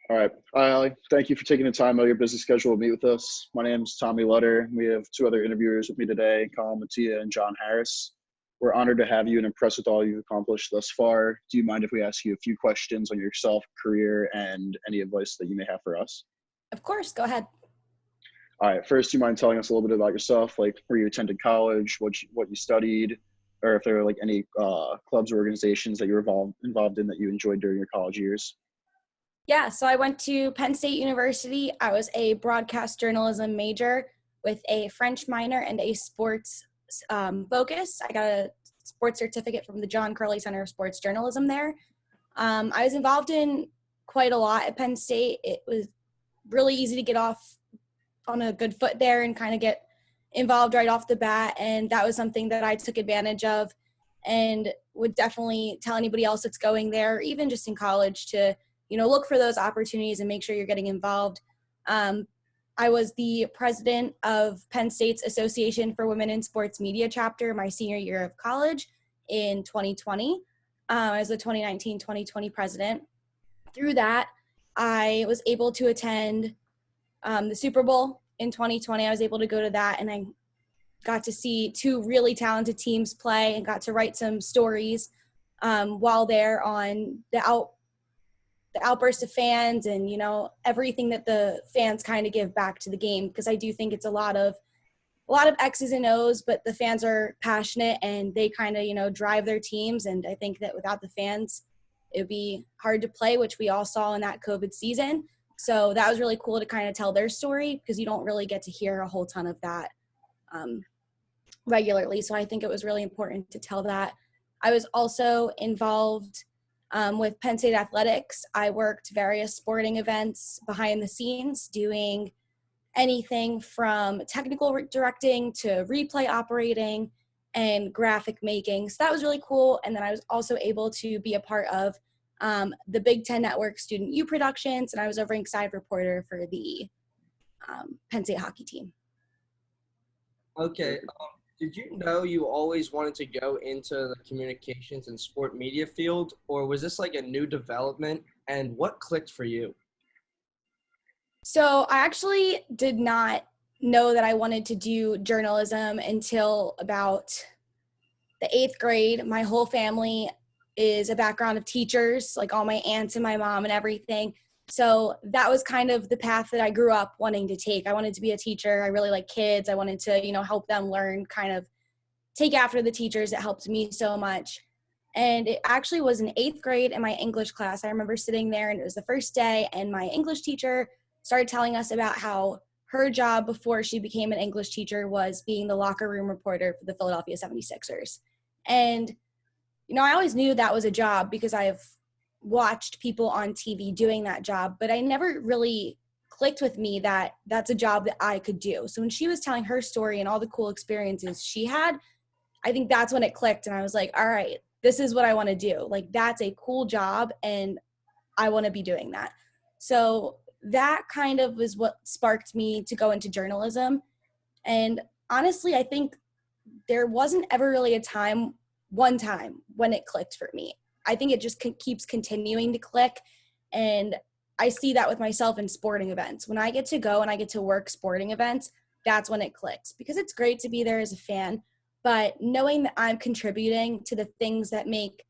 All right. Hi, Ali. Thank you for taking the time out of your busy schedule to meet with us. My name is Tommy Lutter. We have two other interviewers with me today, Colin Mattia and John Harris. We're honored to have you and impressed with all you've accomplished thus far. Do you mind if we ask you a few questions on yourself, career, and any advice that you may have for us? Of course, go ahead. All right. First, do you mind telling us a little bit about yourself, like where you attended college, what you studied, or if there are like any clubs or organizations that you were involved in that you enjoyed during your college years? Yeah, so I went to Penn State University. I was a broadcast journalism major with a French minor and a sports focus. I got a sports certificate from the John Curley Center of Sports Journalism there. I was involved in quite a lot at Penn State. It was really easy to get off on a good foot there and kind of get involved right off the bat. And that was something that I took advantage of and would definitely tell anybody else that's going there, even just in college, to look for those opportunities and make sure you're getting involved. I was the president of Penn State's Association for Women in Sports Media chapter my senior year of college in 2020. I was the 2019-2020 president. Through that, I was able to attend the Super Bowl in 2020. I was able to go to that, and I got to see two really talented teams play and got to write some stories while there on the outburst of fans and everything that the fans kind of give back to the game, because I do think it's a lot of X's and O's, but the fans are passionate and they kind of drive their teams, and I think that without the fans it would be hard to play, which we all saw in that COVID season. So that was really cool to kind of tell their story, because you don't really get to hear a whole ton of that regularly. So I think it was really important to tell that. I was also involved with Penn State Athletics. I worked various sporting events behind the scenes, doing anything from technical directing to replay operating and graphic making. So that was really cool. And then I was also able to be a part of the Big Ten Network Student U Productions, and I was a ringside reporter for the Penn State hockey team. Okay. Did you know you always wanted to go into the communications and sport media field, or was this like a new development, and what clicked for you? So I actually did not know that I wanted to do journalism until about the 8th grade. My whole family is a background of teachers, like all my aunts and my mom and everything. So that was kind of the path that I grew up wanting to take. I wanted to be a teacher. I really like kids. I wanted to, help them learn, kind of take after the teachers. It helped me so much. And it actually was in 8th grade in my English class. I remember sitting there, and it was the first day, and my English teacher started telling us about how her job before she became an English teacher was being the locker room reporter for the Philadelphia 76ers. And, I always knew that was a job because I've watched people on TV doing that job, but I never really clicked with me that that's a job that I could do. So when she was telling her story and all the cool experiences she had, I think that's when it clicked, and I was like, all right, this is what I want to do. Like, that's a cool job, and I want to be doing that. So that kind of was what sparked me to go into journalism. And honestly, I think there wasn't ever really one time when it clicked for me. I think it just keeps continuing to click. And I see that with myself in sporting events. When I get to go and I get to work sporting events, that's when it clicks, because it's great to be there as a fan. But knowing that I'm contributing to the things that make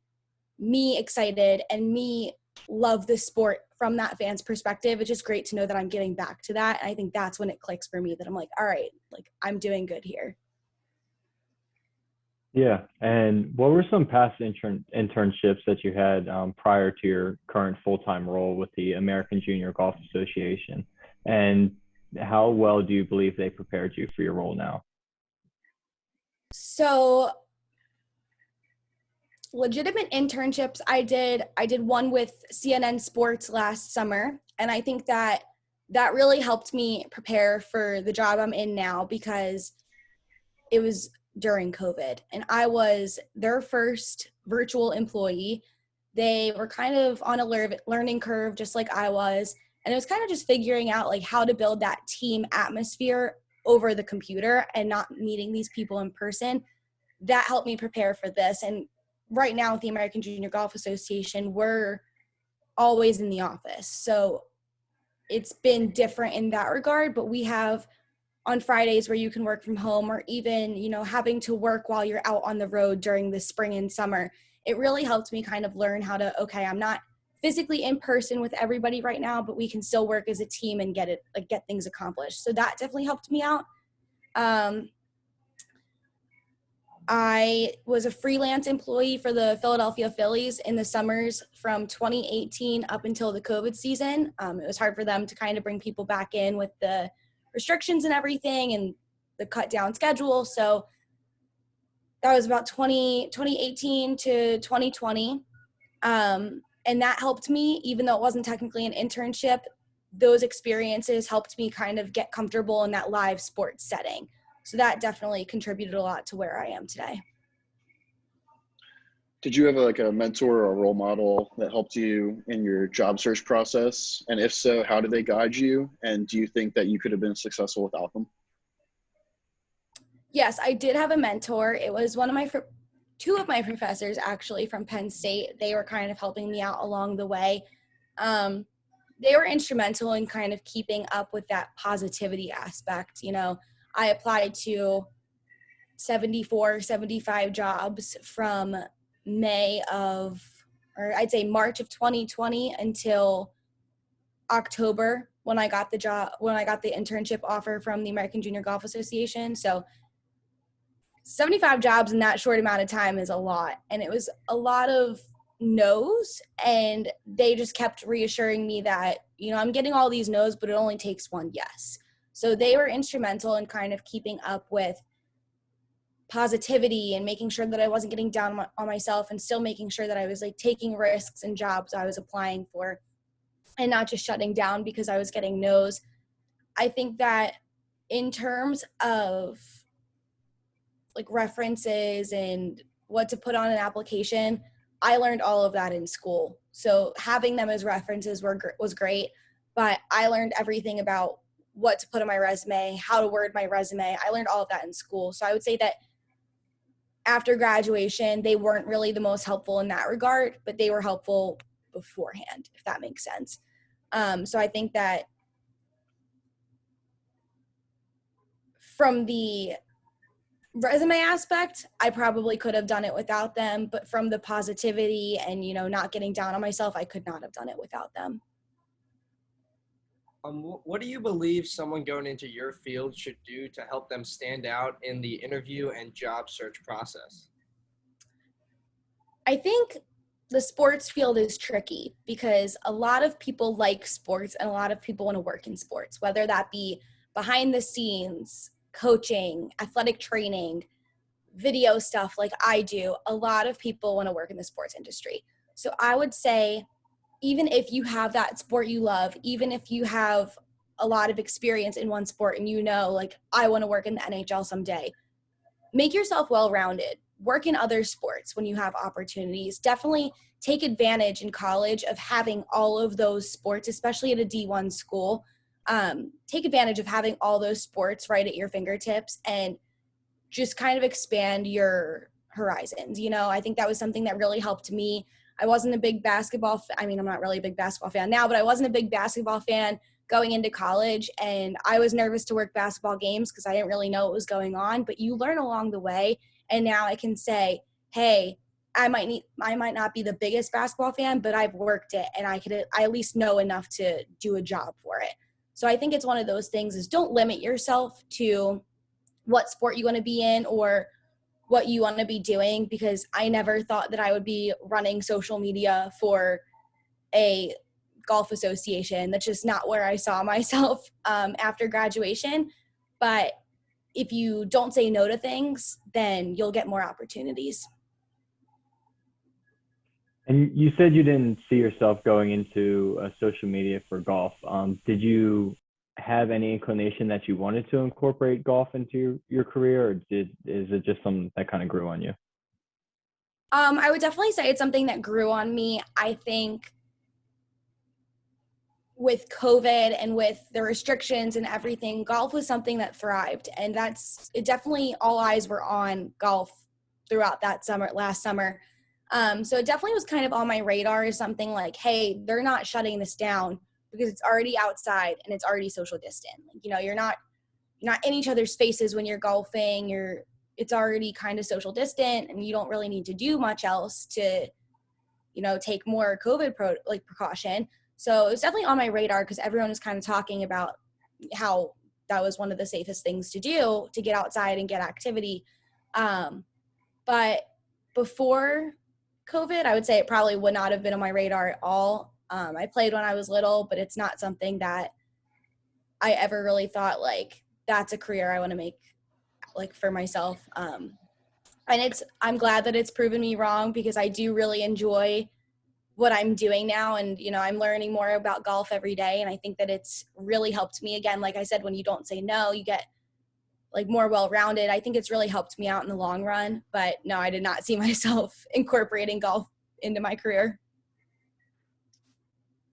me excited and me love the sport from that fan's perspective, it's just great to know that I'm getting back to that. And I think that's when it clicks for me, that I'm like, all right, like, I'm doing good here. Yeah. And what were some past internships that you had prior to your current full-time role with the American Junior Golf Association? And how well do you believe they prepared you for your role now? So legitimate internships, I did one with CNN Sports last summer, and I think that really helped me prepare for the job I'm in now, because it was during COVID and I was their first virtual employee. They were kind of on a learning curve, just like I was, and it was kind of just figuring out like how to build that team atmosphere over the computer and not meeting these people in person. That helped me prepare for this. And right now with the American Junior Golf Association, we're always in the office. So it's been different in that regard, but we have on Fridays where you can work from home, or even, you know, having to work while you're out on the road during the spring and summer. It really helped me kind of learn how to, okay, I'm not physically in person with everybody right now, but we can still work as a team and get things accomplished. So that definitely helped me out. I was a freelance employee for the Philadelphia Phillies in the summers from 2018 up until the COVID season. It was hard for them to kind of bring people back in with the restrictions and everything and the cut down schedule. So that was about 2018 to 2020. And that helped me, even though it wasn't technically an internship. Those experiences helped me kind of get comfortable in that live sports setting. So that definitely contributed a lot to where I am today. Did you have a mentor or a role model that helped you in your job search process? And if so, how did they guide you? And do you think that you could have been successful without them? Yes, I did have a mentor. It was two of my professors actually from Penn State. They were kind of helping me out along the way. They were instrumental in kind of keeping up with that positivity aspect. You know, I applied to 75 jobs from March of 2020 until October when I got the internship offer from the American Junior Golf Association. So 75 jobs in that short amount of time is a lot. And it was a lot of no's, and they just kept reassuring me that, you know, I'm getting all these no's, but it only takes one yes. So they were instrumental in kind of keeping up with positivity and making sure that I wasn't getting down on myself, and still making sure that I was like taking risks in jobs I was applying for and not just shutting down because I was getting no's. I think that in terms of like references and what to put on an application, I learned all of that in school. So having them as references was great, but I learned everything about what to put on my resume, how to word my resume. I learned all of that in school. So I would say that after graduation, they weren't really the most helpful in that regard, but they were helpful beforehand, if that makes sense. So I think that from the resume aspect, I probably could have done it without them, but from the positivity and, you know, not getting down on myself, I could not have done it without them. What do you believe someone going into your field should do to help them stand out in the interview and job search process? I think the sports field is tricky because a lot of people like sports and a lot of people want to work in sports, whether that be behind the scenes, coaching, athletic training, video stuff like I do. A lot of people want to work in the sports industry. So I would say, even if you have that sport you love, even if you have a lot of experience in one sport and you know, like, I want to work in the NHL someday, make yourself well-rounded. Work in other sports when you have opportunities. Definitely take advantage in college of having all of those sports, especially at a D1 school. Take advantage of having all those sports right at your fingertips and just kind of expand your horizons. You know, I think that was something that really helped me. I wasn't a big basketball I'm not really a big basketball fan now, but I wasn't a big basketball fan going into college, and I was nervous to work basketball games because I didn't really know what was going on, but you learn along the way. And now I can say, hey, I might not be the biggest basketball fan, but I've worked it and I at least know enough to do a job for it. So I think it's one of those things is don't limit yourself to what sport you want to be in or what you want to be doing, because I never thought that I would be running social media for a golf association. That's just not where I saw myself after graduation. But if you don't say no to things, then you'll get more opportunities. And you said you didn't see yourself going into social media for golf. Did you have any inclination that you wanted to incorporate golf into your career, or is it just something that kind of grew on you? I would definitely say it's something that grew on me. I think with COVID and with the restrictions and everything, golf was something that thrived, and it definitely all eyes were on golf throughout last summer. So it definitely was kind of on my radar as something like, hey, they're not shutting this down. because it's already outside and it's already social distant. Like, you know, you're not in each other's faces when you're golfing. It's already kind of social distant, and you don't really need to do much else to, you know, take more COVID precaution. So it was definitely on my radar because everyone was kind of talking about how that was one of the safest things to do, to get outside and get activity. But before COVID, I would say it probably would not have been on my radar at all. I played when I was little, but it's not something that I ever really thought like that's a career I want to make like for myself. And I'm glad that it's proven me wrong, because I do really enjoy what I'm doing now. And, you know, I'm learning more about golf every day. And I think that it's really helped me. Again, like I said, when you don't say no, you get like more well-rounded. I think it's really helped me out in the long run. But no, I did not see myself incorporating golf into my career.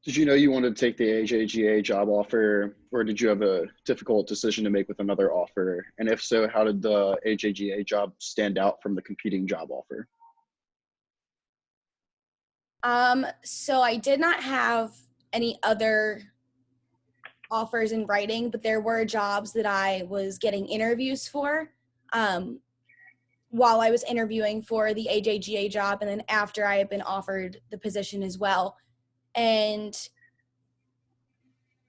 Did you know you wanted to take the AJGA job offer, or did you have a difficult decision to make with another offer? And if so, how did the AJGA job stand out from the competing job offer? So I did not have any other offers in writing, but there were jobs that I was getting interviews for while I was interviewing for the AJGA job, and then after I had been offered the position as well. And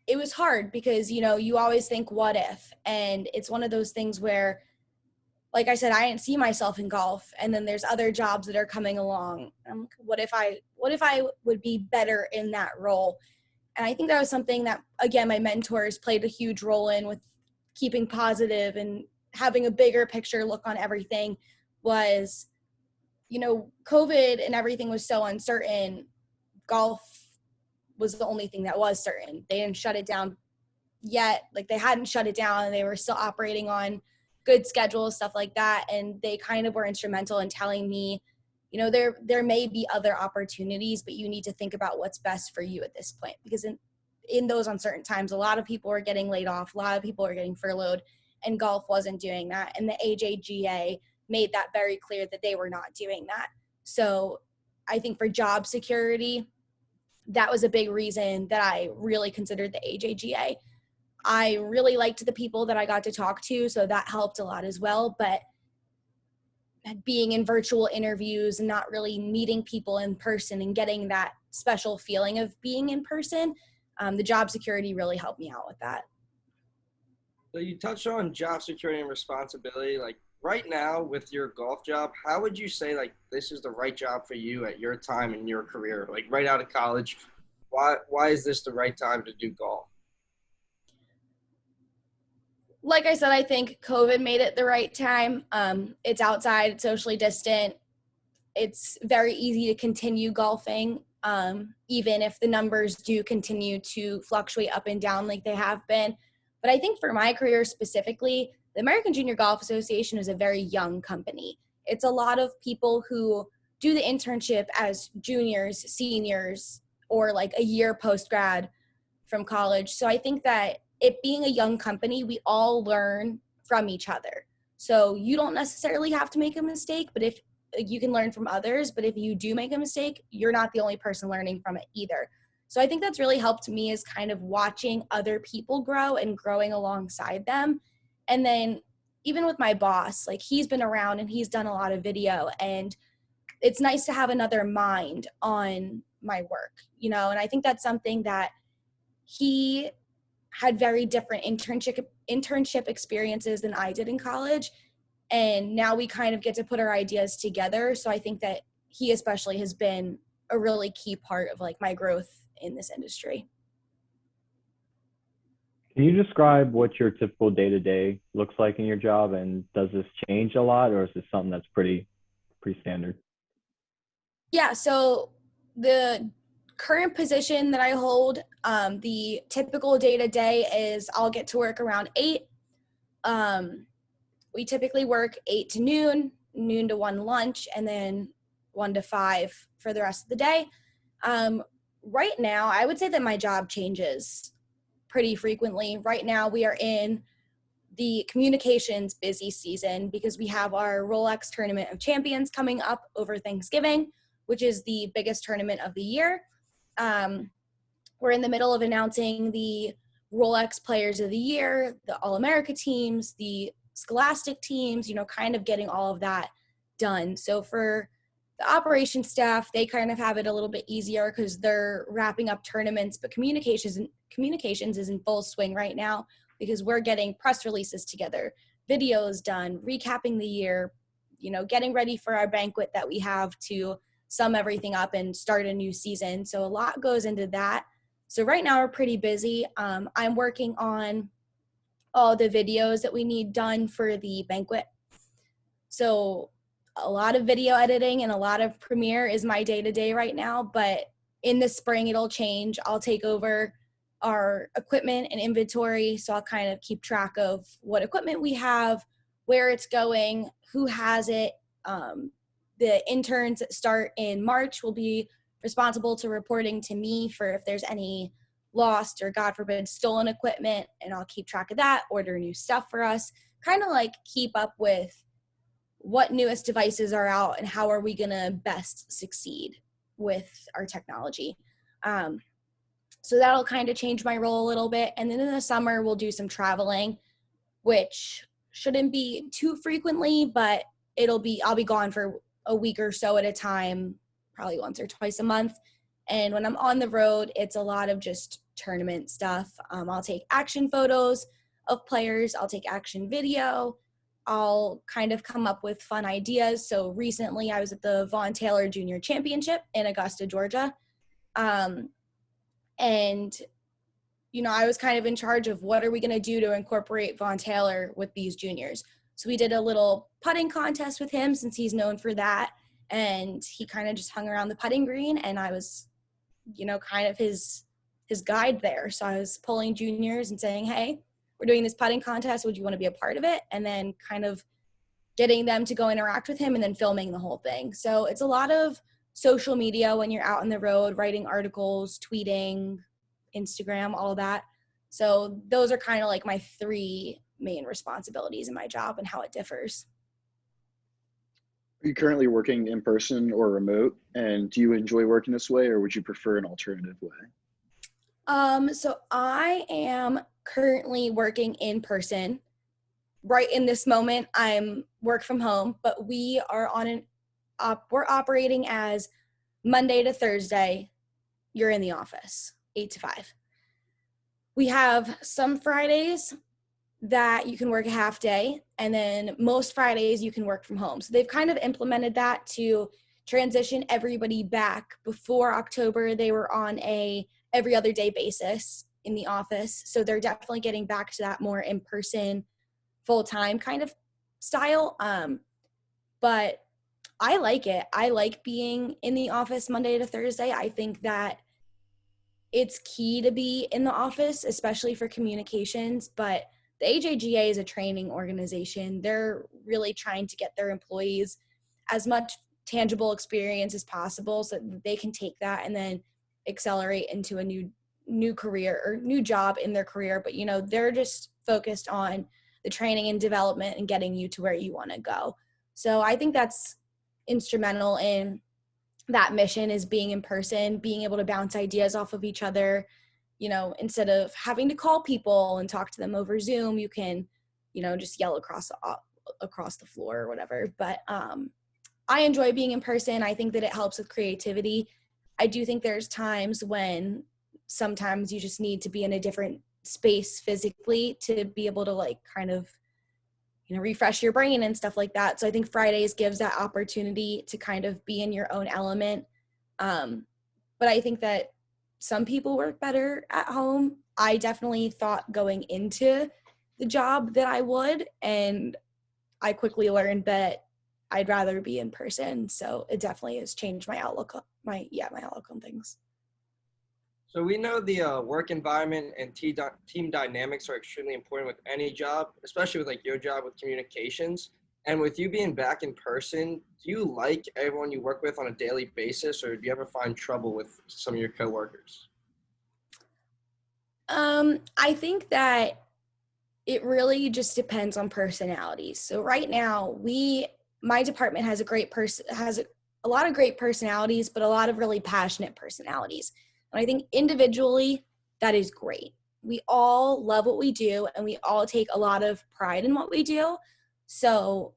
it was hard because, you know, you always think, what if? And it's one of those things where, like I said, I didn't see myself in golf, and then there's other jobs that are coming along. What if I would be better in that role? And I think that was something that, again, my mentors played a huge role in, with keeping positive and having a bigger picture look on everything. Was, you know, COVID and everything was so uncertain. Golf was the only thing that was certain. They didn't shut it down yet. Like, they hadn't shut it down, and they were still operating on good schedules, stuff like that. And they kind of were instrumental in telling me, you know, there may be other opportunities, but you need to think about what's best for you at this point. Because in those uncertain times, a lot of people were getting laid off, a lot of people were getting furloughed, and golf wasn't doing that. And the AJGA made that very clear that they were not doing that. So I think for job security, that was a big reason that I really considered the AJGA. I really liked the people that I got to talk to, so that helped a lot as well. But being in virtual interviews and not really meeting people in person and getting that special feeling of being in person, the job security really helped me out with that. So you touched on job security and responsibility. Like right now with your golf job, how would you say like this is the right job for you at your time in your career? Like right out of college, why is this the right time to do golf? Like I said, I think COVID made it the right time. It's outside, it's socially distant. It's very easy to continue golfing, even if the numbers do continue to fluctuate up and down like they have been. But I think for my career specifically, the American Junior Golf Association is a very young company. It's a lot of people who do the internship as juniors, seniors, or like a year post-grad from college. So I think that it being a young company, we all learn from each other. So you don't necessarily have to make a mistake, but if you can learn from others, but if you do make a mistake, you're not the only person learning from it either. So I think that's really helped me, is kind of watching other people grow and growing alongside them. And then even with my boss, like he's been around and he's done a lot of video, and it's nice to have another mind on my work, you know? And I think that's something that he had very different internship experiences than I did in college. And now we kind of get to put our ideas together. So I think that he especially has been a really key part of like my growth in this industry. Can you describe what your typical day-to-day looks like in your job, and does this change a lot, or is this something that's pretty standard? Yeah, so the current position that I hold, the typical day-to-day is I'll get to work around 8. We typically work 8 to noon, noon to 1 lunch, and then 1 to 5 for the rest of the day. Right now, I would say that my job changes pretty frequently. Right now, we are in the communications busy season because we have our Rolex Tournament of Champions coming up over Thanksgiving, which is the biggest tournament of the year. we're in the middle of announcing the Rolex Players of the Year, the All-America teams, the Scholastic teams, kind of getting all of that done. So for the operations staff, they kind of have it a little bit easier because they're wrapping up tournaments, but communications is in full swing right now because we're getting press releases together, videos done, recapping the year, getting ready for our banquet that we have to sum everything up and start a new season. So a lot goes into that. So right now we're pretty busy. I'm working on all the videos that we need done for the banquet. So a lot of video editing and a lot of Premiere is my day-to-day right now, but in the spring it'll change. I'll take over our equipment and inventory, so I'll kind of keep track of what equipment we have, where it's going, who has it. The interns that start in March will be responsible to reporting to me for if there's any lost or, God forbid, stolen equipment, and I'll keep track of that, order new stuff for us, kind of like keep up with what newest devices are out and how are we going to best succeed with our technology. So that'll kind of change my role a little bit. And then in the summer, we'll do some traveling, which shouldn't be too frequently, but I'll be gone for a week or so at a time, probably once or twice a month. And when I'm on the road, it's a lot of just tournament stuff. I'll take action photos of players. I'll take action video. I'll kind of come up with fun ideas. So recently I was at the Vaughn Taylor Junior Championship in Augusta, Georgia. And, I was kind of in charge of what are we going to do to incorporate Vaughn Taylor with these juniors. So we did a little putting contest with him since he's known for that. And he kind of just hung around the putting green, and I was, kind of his guide there. So I was pulling juniors and saying, hey, we're doing this putting contest. Would you want to be a part of it? And then kind of getting them to go interact with him and then filming the whole thing. So it's a lot of social media when you're out on the road, writing articles, tweeting, Instagram, all of that. So those are kind of like my 3 main responsibilities in my job and how it differs. Are you currently working in person or remote? And do you enjoy working this way, or would you prefer an alternative way? So I am currently working in person. Right in this moment, I'm work from home, but we are we're operating as Monday to Thursday, you're in the office, 8 to 5. We have some Fridays that you can work a half day, and then most Fridays you can work from home. So they've kind of implemented that to transition everybody back. Before October, they were on a every other day basis in the office. So they're definitely getting back to that more in-person, full-time kind of style. But I like it. I like being in the office Monday to Thursday. I think that it's key to be in the office, especially for communications. But the AJGA is a training organization. They're really trying to get their employees as much tangible experience as possible so that they can take that and then accelerate into a new career or new job in their career. But, they're just focused on the training and development and getting you to where you want to go. So I think that's instrumental in that mission, is being in person, being able to bounce ideas off of each other. Instead of having to call people and talk to them over Zoom, you can, just yell across the floor or whatever. But I enjoy being in person. I think that it helps with creativity. I do think there's times when sometimes you just need to be in a different space physically to be able to kind of, refresh your brain and stuff like that. So I think Fridays gives that opportunity to kind of be in your own element. But I think that some people work better at home. I definitely thought going into the job that I would, and I quickly learned that I'd rather be in person. So it definitely has changed my outlook on things. So we know the work environment and team dynamics are extremely important with any job, especially with your job with communications. And with you being back in person, do you like everyone you work with on a daily basis, or do you ever find trouble with some of your coworkers? I think that it really just depends on personalities. So right now, my department has a lot of great personalities, but a lot of really passionate personalities. And I think individually, that is great. We all love what we do, and we all take a lot of pride in what we do. So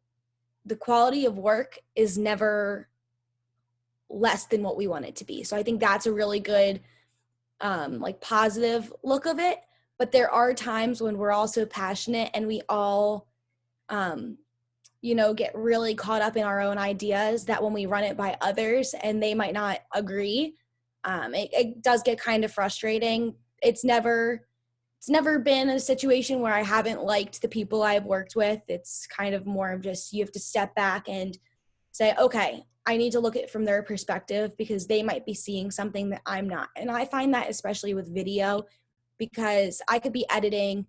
the quality of work is never less than what we want it to be. So I think that's a really good, like, positive look of it. But there are times when we're all so passionate and we all, get really caught up in our own ideas that when we run it by others and they might not agree, it does get kind of frustrating. It's never been a situation where I haven't liked the people I've worked with. It's kind of more of just, you have to step back and say, okay, I need to look at it from their perspective because they might be seeing something that I'm not. And I find that especially with video, because I could be editing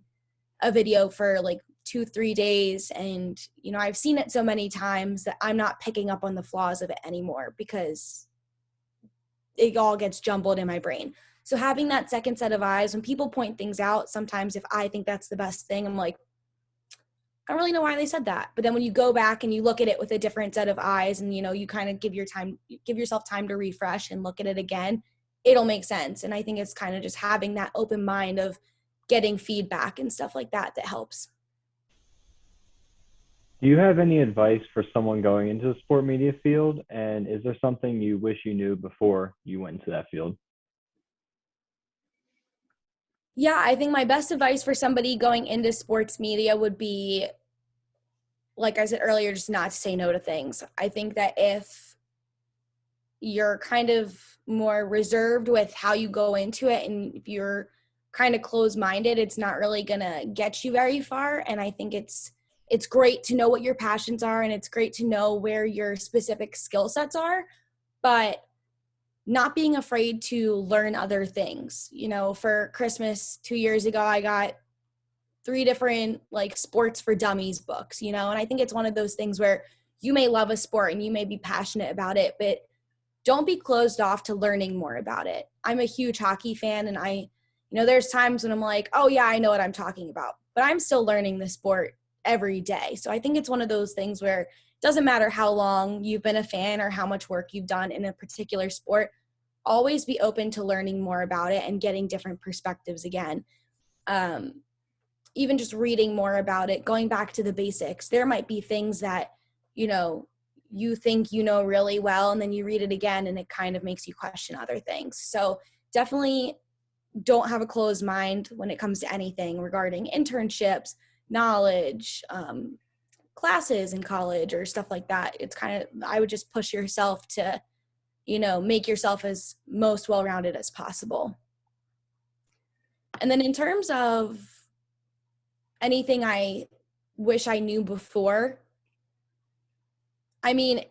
a video for like 2-3 days, and I've seen it so many times that I'm not picking up on the flaws of it anymore because it all gets jumbled in my brain. So having that second set of eyes, when people point things out, sometimes if I think that's the best thing, I'm like, I don't really know why they said that. But then when you go back and you look at it with a different set of eyes, and you kind of give yourself time to refresh and look at it again, it'll make sense. And I think it's kind of just having that open mind of getting feedback and stuff like that helps. Do you have any advice for someone going into the sport media field? And is there something you wish you knew before you went into that field? Yeah, I think my best advice for somebody going into sports media would be, like I said earlier, just not to say no to things. I think that if you're kind of more reserved with how you go into it, and if you're kind of closed-minded, it's not really going to get you very far. And I think it's great to know what your passions are, and it's great to know where your specific skill sets are, but not being afraid to learn other things. For Christmas 2 years ago, I got 3 different like sports for dummies books, and I think it's one of those things where you may love a sport and you may be passionate about it, but don't be closed off to learning more about it. I'm a huge hockey fan, and there's times when I'm like, oh yeah, I know what I'm talking about, but I'm still learning the sport every day. So I think it's one of those things where it doesn't matter how long you've been a fan or how much work you've done in a particular sport, always be open to learning more about it and getting different perspectives again. Even just reading more about it, going back to the basics. There might be things that, you think really well, and then you read it again and it kind of makes you question other things. So definitely don't have a closed mind when it comes to anything regarding internships, knowledge, classes in college or stuff like that. It's kind of, I would just push yourself to, make yourself as most well-rounded as possible. And then in terms of anything I wish I knew before, I mean,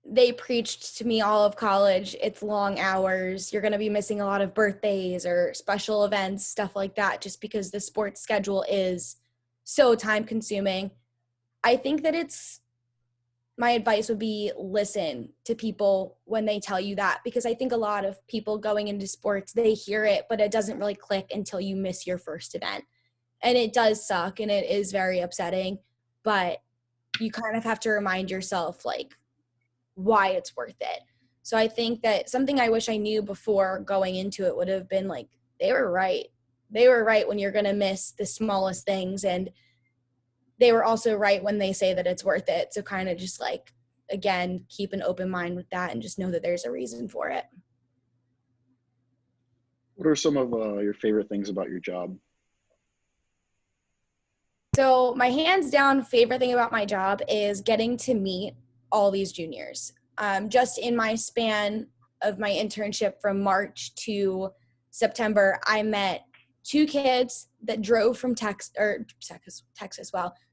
they preached to me all of college, it's long hours, you're going to be missing a lot of birthdays or special events, stuff like that, just because the sports schedule is so time consuming. I think that my advice would be listen to people when they tell you that, because I think a lot of people going into sports, they hear it, but it doesn't really click until you miss your first event. And it does suck and it is very upsetting, but you kind of have to remind yourself like why it's worth it. So I think that something I wish I knew before going into it would have been like, they were right. They were right when you're going to miss the smallest things. And they were also right when they say that it's worth it. So kind of just like, again, keep an open mind with that and just know that there's a reason for it. What are some of your favorite things about your job? So my hands down favorite thing about my job is getting to meet all these juniors. Just in my span of my internship from March to September, I met 2 kids that drove from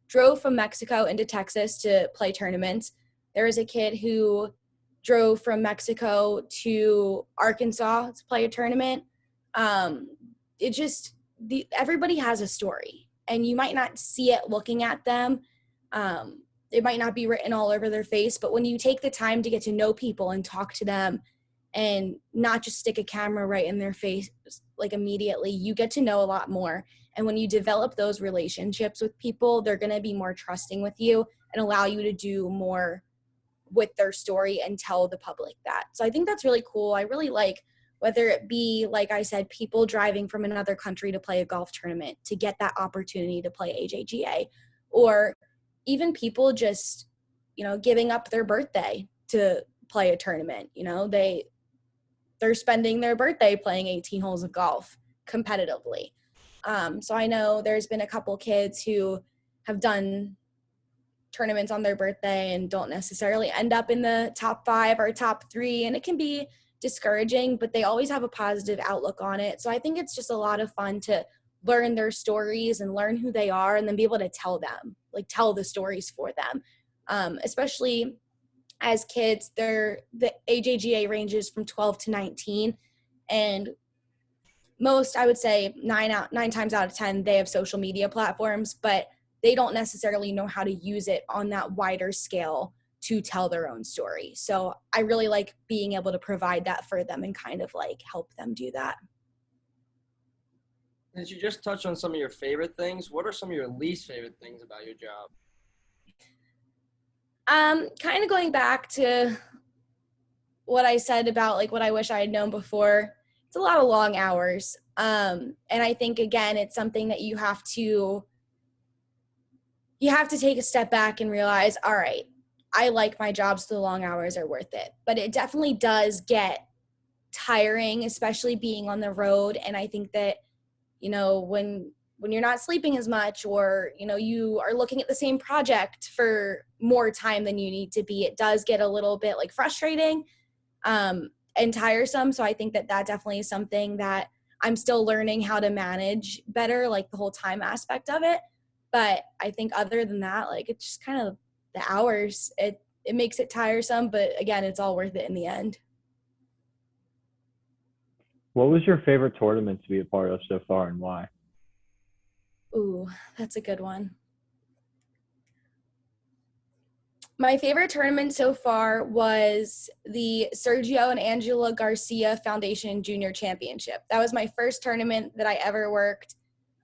drove from Mexico into Texas to play tournaments. There was a kid who drove from Mexico to Arkansas to play a tournament. Everybody has a story, and you might not see it looking at them. It might not be written all over their face, but when you take the time to get to know people and talk to them and not just stick a camera right in their face, like immediately, you get to know a lot more. And when you develop those relationships with people, they're going to be more trusting with you and allow you to do more with their story and tell the public that. So I think that's really cool. I really like whether it be, like I said, people driving from another country to play a golf tournament to get that opportunity to play AJGA, or even people just, giving up their birthday to play a tournament. They're spending their birthday playing 18 holes of golf competitively. So I know there's been a couple kids who have done tournaments on their birthday and don't necessarily end up in the top 5 or top 3, and it can be discouraging, but they always have a positive outlook on it. So I think it's just a lot of fun to learn their stories and learn who they are, and then be able to tell the stories for them. Especially as kids, the AJGA ranges from 12 to 19, and most, I would say 9 times out of 10, they have social media platforms, but they don't necessarily know how to use it on that wider scale to tell their own story. So I really like being able to provide that for them and kind of like help them do that. Since you just touched on some of your favorite things, what are some of your least favorite things about your job? Kind of going back to what I said about like what I wish I had known before. It's a lot of long hours. And I think, again, it's something that you have to take a step back and realize, all right, I like my job, so the long hours are worth it. But it definitely does get tiring, especially being on the road. And I think that, when you're not sleeping as much, or, you are looking at the same project for more time than you need to be, it does get a little bit like frustrating and tiresome. So I think that definitely is something that I'm still learning how to manage better, like the whole time aspect of it. But I think other than that, like, it's just kind of the hours. It makes it tiresome, but again, it's all worth it in the end. What was your favorite tournament to be a part of so far, and why? Ooh, that's a good one. My favorite tournament so far was the Sergio and Angela Garcia Foundation Junior Championship. That was my first tournament that I ever worked.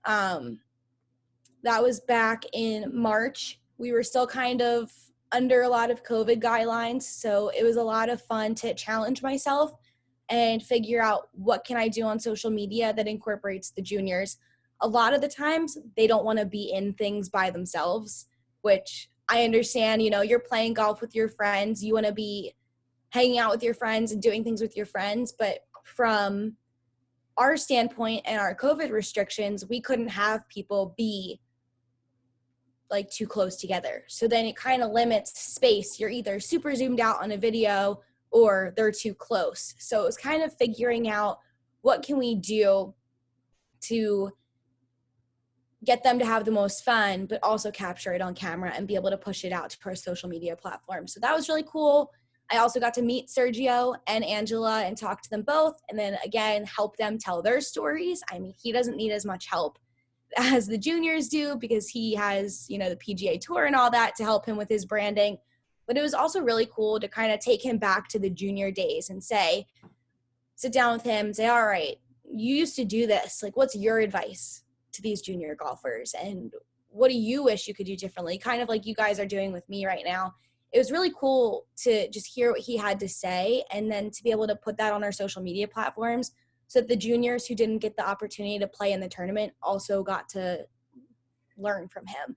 That was back in March. We were still kind of under a lot of COVID guidelines, so it was a lot of fun to challenge myself and figure out what can I do on social media that incorporates the juniors. A lot of the times, they don't want to be in things by themselves, which I understand. You're playing golf with your friends. You want to be hanging out with your friends and doing things with your friends. But from our standpoint and our COVID restrictions, we couldn't have people be like too close together. So then it kind of limits space. You're either super zoomed out on a video or they're too close. So it was kind of figuring out what can we do to get them to have the most fun, but also capture it on camera and be able to push it out to our social media platform. So that was really cool. I also got to meet Sergio and Angela and talk to them both, and then again, help them tell their stories. I mean, he doesn't need as much help as the juniors do because he has, the PGA Tour and all that to help him with his branding. But it was also really cool to kind of take him back to the junior days and sit down with him and say, all right, you used to do this. Like, what's your advice to these junior golfers? And what do you wish you could do differently? Kind of like you guys are doing with me right now. It was really cool to just hear what he had to say and then to be able to put that on our social media platforms so that the juniors who didn't get the opportunity to play in the tournament also got to learn from him.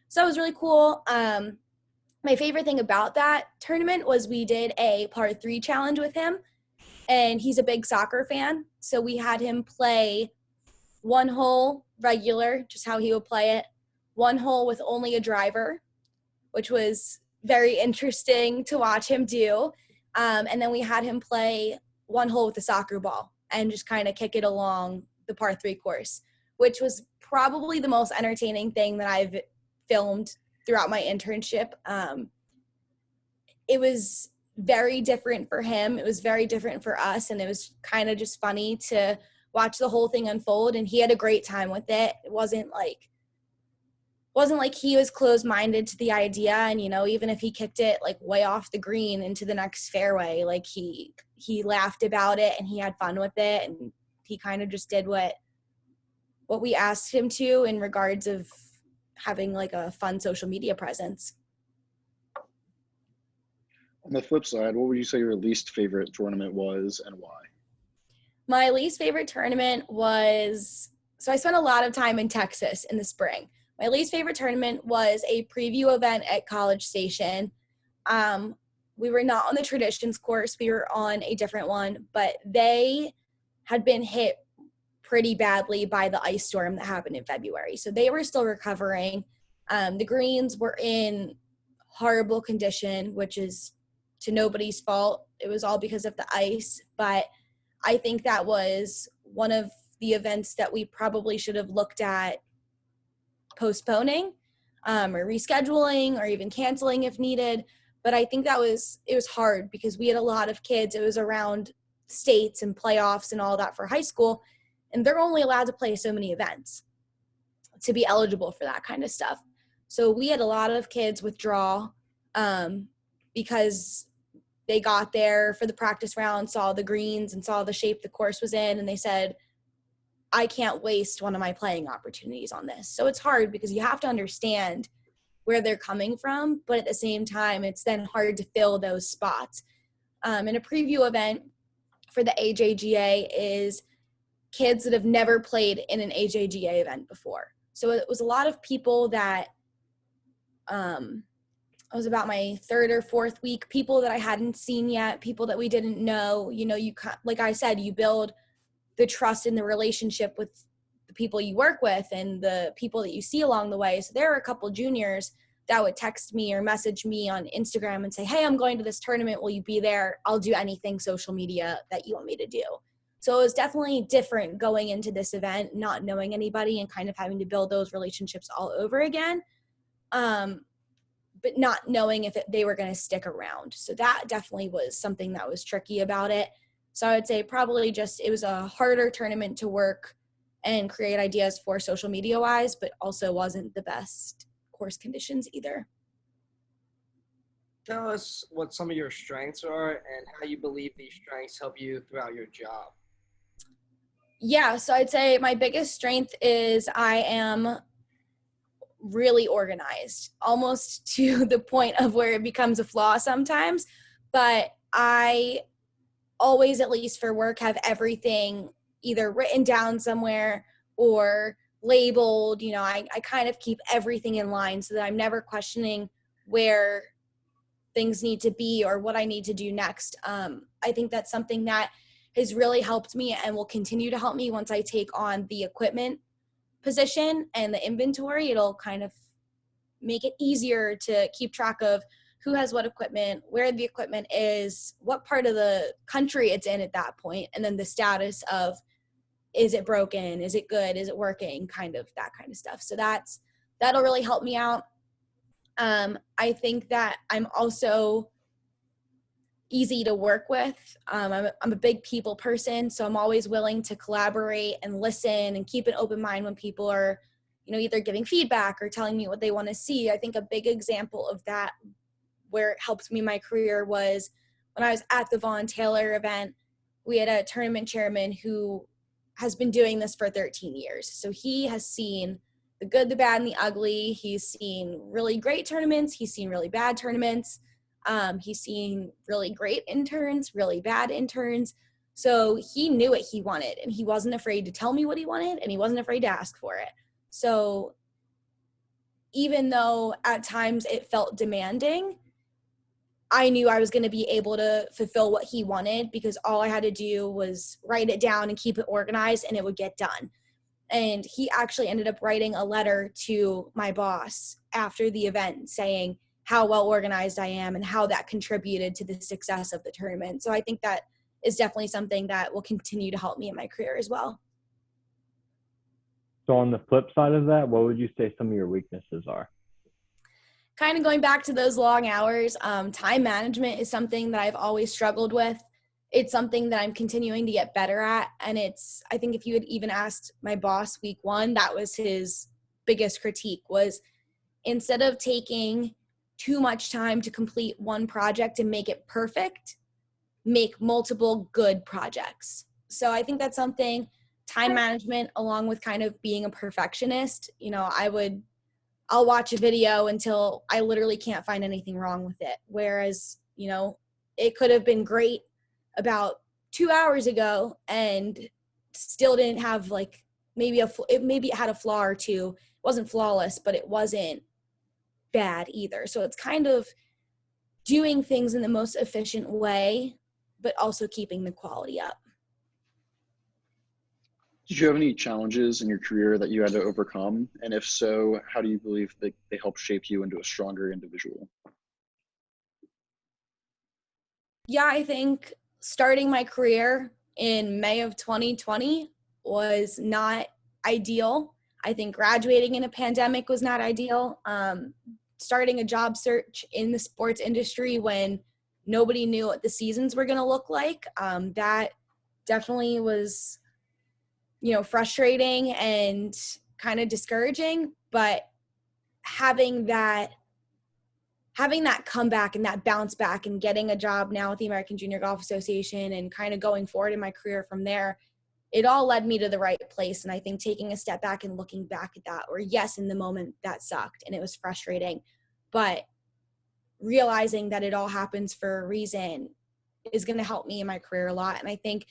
So it was really cool. My favorite thing about that tournament was we did a par 3 challenge with him, and he's a big soccer fan. So we had him play 1 hole regular, just how he would play it, 1 hole with only a driver, which was very interesting to watch him do. And then we had him play 1 hole with a soccer ball and just kind of kick it along the par 3 course, which was probably the most entertaining thing that I've filmed throughout my internship. It was very different for him. It was very different for us. And it was kind of just funny to watch the whole thing unfold. And he had a great time with it. It wasn't like he was closed-minded to the idea. And, even if he kicked it like way off the green into the next fairway, like he laughed about it and he had fun with it. And he kind of just did what we asked him to in regards of having like a fun social media presence. On the flip side, what would you say your least favorite tournament was and why? My least favorite tournament was, so I spent a lot of time in Texas in the spring. My least favorite tournament was a preview event at College Station. We were not on the traditions course. We were on a different one, but they had been hit pretty badly by the ice storm that happened in February. So they were still recovering. The greens were in horrible condition, which is to nobody's fault. It was all because of the ice. But I think that was one of the events that we probably should have looked at postponing or rescheduling or even canceling if needed. But I think it was hard because we had a lot of kids. It was around states and playoffs and all that for high school. And they're only allowed to play so many events to be eligible for that kind of stuff. So we had a lot of kids withdraw because they got there for the practice round, saw the greens and saw the shape the course was in, and they said, I can't waste one of my playing opportunities on this. So it's hard because you have to understand where they're coming from, but at the same time, it's then hard to fill those spots. And a preview event for the AJGA is kids that have never played in an AJGA event before. So it was a lot of people that I was about my third or fourth week, people that I hadn't seen yet, people that we didn't know. You know, like I said, you build the trust in the relationship with the people you work with and the people that you see along the way. So there were a couple juniors that would text me or message me on Instagram and say, hey, I'm going to this tournament. Will you be there? I'll do anything social media that you want me to do. So it was definitely different going into this event, not knowing anybody and kind of having to build those relationships all over again, but not knowing if they were going to stick around. So that definitely was something that was tricky about it. So I would say probably just it was a harder tournament to work and create ideas for social media wise, but also wasn't the best course conditions either. Tell us what some of your strengths are and how you believe these strengths help you throughout your job. Yeah, so I'd say my biggest strength is I am really organized, almost to the point of where it becomes a flaw sometimes. But I always, at least for work, have everything either written down somewhere or labeled. You know, I kind of keep everything in line so that I'm never questioning where things need to be or what I need to do next. I think that's something that has really helped me and will continue to help me once I take on the equipment position and the inventory. It'll kind of make it easier to keep track of who has what equipment, where the equipment is, what part of the country it's in at that point, and then the status of, is it broken, is it good, is it working, kind of that kind of stuff. So that'll really help me out. I think that I'm also easy to work with. I'm a big people person, so I'm always willing to collaborate and listen and keep an open mind when people are, you know, either giving feedback or telling me what they want to see. I think a big example of that where it helped me in my career was when I was at the Vaughn Taylor event. We had a tournament chairman who has been doing this for 13 years. So he has seen the good, the bad, and the ugly. He's seen really great tournaments. He's seen really bad tournaments. He's seen really great interns, really bad interns. So he knew what he wanted, and he wasn't afraid to tell me what he wanted, and he wasn't afraid to ask for it. So even though at times it felt demanding, I knew I was going to be able to fulfill what he wanted because all I had to do was write it down and keep it organized, and it would get done. And he actually ended up writing a letter to my boss after the event saying how well organized I am and how that contributed to the success of the tournament. So I think that is definitely something that will continue to help me in my career as well. So on the flip side of that, what would you say some of your weaknesses are? Kind of going back to those long hours, time management is something that I've always struggled with. It's something that I'm continuing to get better at. And I think if you had even asked my boss week one, that was his biggest critique, was instead of taking too much time to complete one project and make it perfect, make multiple good projects. So I think that's something, time management, along with kind of being a perfectionist. You know, I'll watch a video until I literally can't find anything wrong with it. Whereas, you know, it could have been great about 2 hours ago and still didn't have like maybe it had a flaw or two. It wasn't flawless, but it wasn't bad either. So it's kind of doing things in the most efficient way, but also keeping the quality up. Did you have any challenges in your career that you had to overcome? And if so, how do you believe that they help shape you into a stronger individual? Yeah, I think starting my career in May of 2020 was not ideal. I think graduating in a pandemic was not ideal. Starting a job search in the sports industry when nobody knew what the seasons were going to look like, that definitely was, frustrating and kind of discouraging. But having that comeback and that bounce back and getting a job now with the American Junior Golf Association and kind of going forward in my career from there, it all led me to the right place. And I think taking a step back and looking back at that, or yes, in the moment that sucked and it was frustrating, but realizing that it all happens for a reason is going to help me in my career a lot. And I think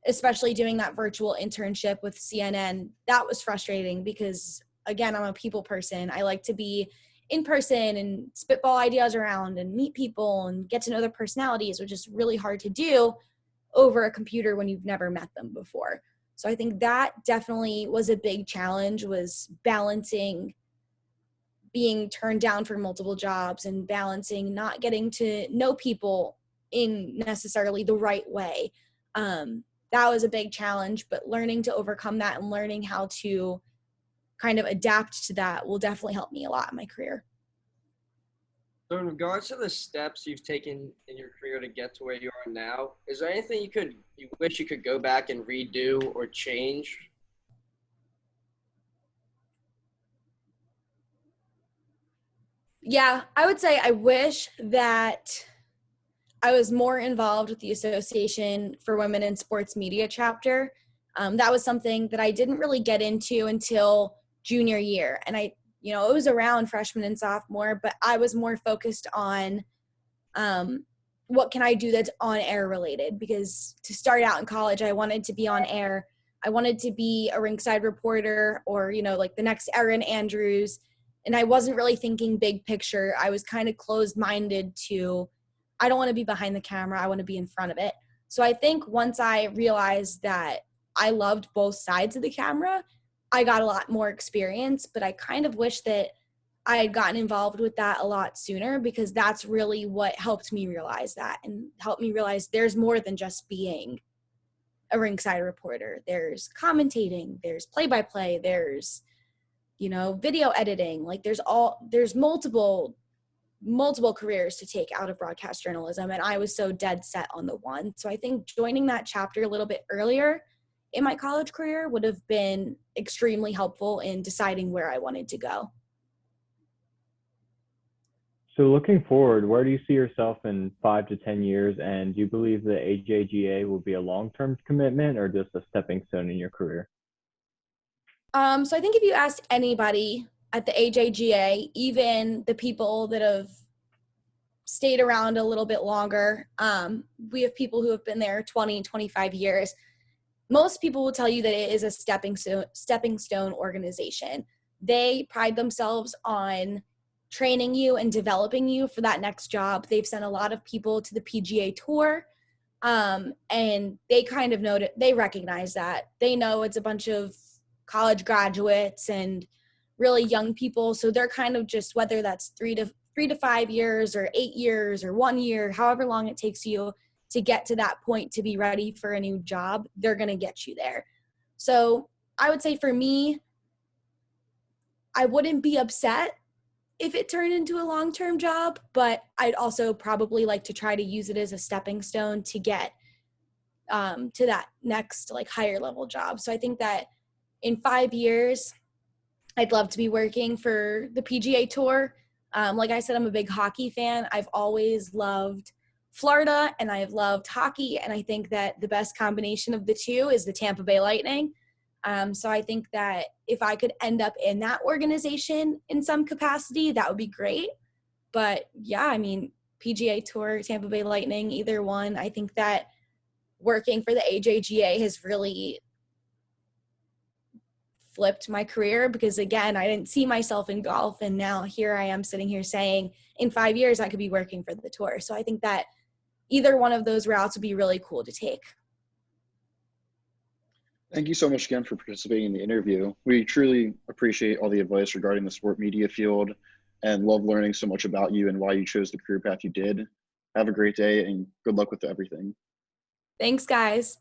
especially doing that virtual internship with CNN, that was frustrating because, again, I'm a people person. I like to be in person and spitball ideas around and meet people and get to know their personalities, which is really hard to do over a computer when you've never met them before. So I think that definitely was a big challenge, was balancing being turned down for multiple jobs and balancing not getting to know people in necessarily the right way. That was a big challenge, but learning to overcome that and learning how to kind of adapt to that will definitely help me a lot in my career. So in regards to the steps you've taken in your career to get to where you are now, is there anything you wish you could go back and redo or change? Yeah, I would say I wish that I was more involved with the Association for Women in Sports Media chapter. That was something that I didn't really get into until junior year. And it was around freshman and sophomore, but I was more focused on what can I do that's on air related, because to start out in college, I wanted to be on air. I wanted to be a ringside reporter or, like the next Erin Andrews. And I wasn't really thinking big picture. I was kind of closed-minded to, I don't want to be behind the camera. I want to be in front of it. So I think once I realized that I loved both sides of the camera, I got a lot more experience, but I kind of wish that I had gotten involved with that a lot sooner, because that's really what helped me realize that and helped me realize there's more than just being a ringside reporter. There's commentating, there's play-by-play, there's, video editing. Like there's multiple careers to take out of broadcast journalism. And I was so dead set on the one. So I think joining that chapter a little bit earlier in my college career would have been extremely helpful in deciding where I wanted to go. So looking forward, where do you see yourself in 5 to 10 years? And do you believe the AJGA will be a long-term commitment or just a stepping stone in your career? So I think if you asked anybody at the AJGA, even the people that have stayed around a little bit longer, we have people who have been there 20, 25 years. Most people will tell you that it is a stepping stone organization. They pride themselves on training you and developing you for that next job. They've sent a lot of people to the PGA Tour, and they kind of they recognize that. They know it's a bunch of college graduates and really young people, so they're kind of just, whether that's 3 to 5 years or 8 years or 1 year, however long it takes you to get to that point to be ready for a new job, they're going to get you there. So I would say for me, I wouldn't be upset if it turned into a long-term job, but I'd also probably like to try to use it as a stepping stone to get to that next higher level job. So I think that in 5 years, I'd love to be working for the PGA Tour. Like I said, I'm a big hockey fan. I've always loved Florida and I've loved hockey. And I think that the best combination of the two is the Tampa Bay Lightning. So I think that if I could end up in that organization in some capacity, that would be great. But yeah, PGA Tour, Tampa Bay Lightning, either one. I think that working for the AJGA has really flipped my career, because again, I didn't see myself in golf, and now here I am sitting here saying in 5 years I could be working for the tour. So I think that either one of those routes would be really cool to take. Thank you so much again for participating in the interview. We truly appreciate all the advice regarding the sport media field and love learning so much about you and why you chose the career path you did. Have a great day and good luck with everything. Thanks, guys.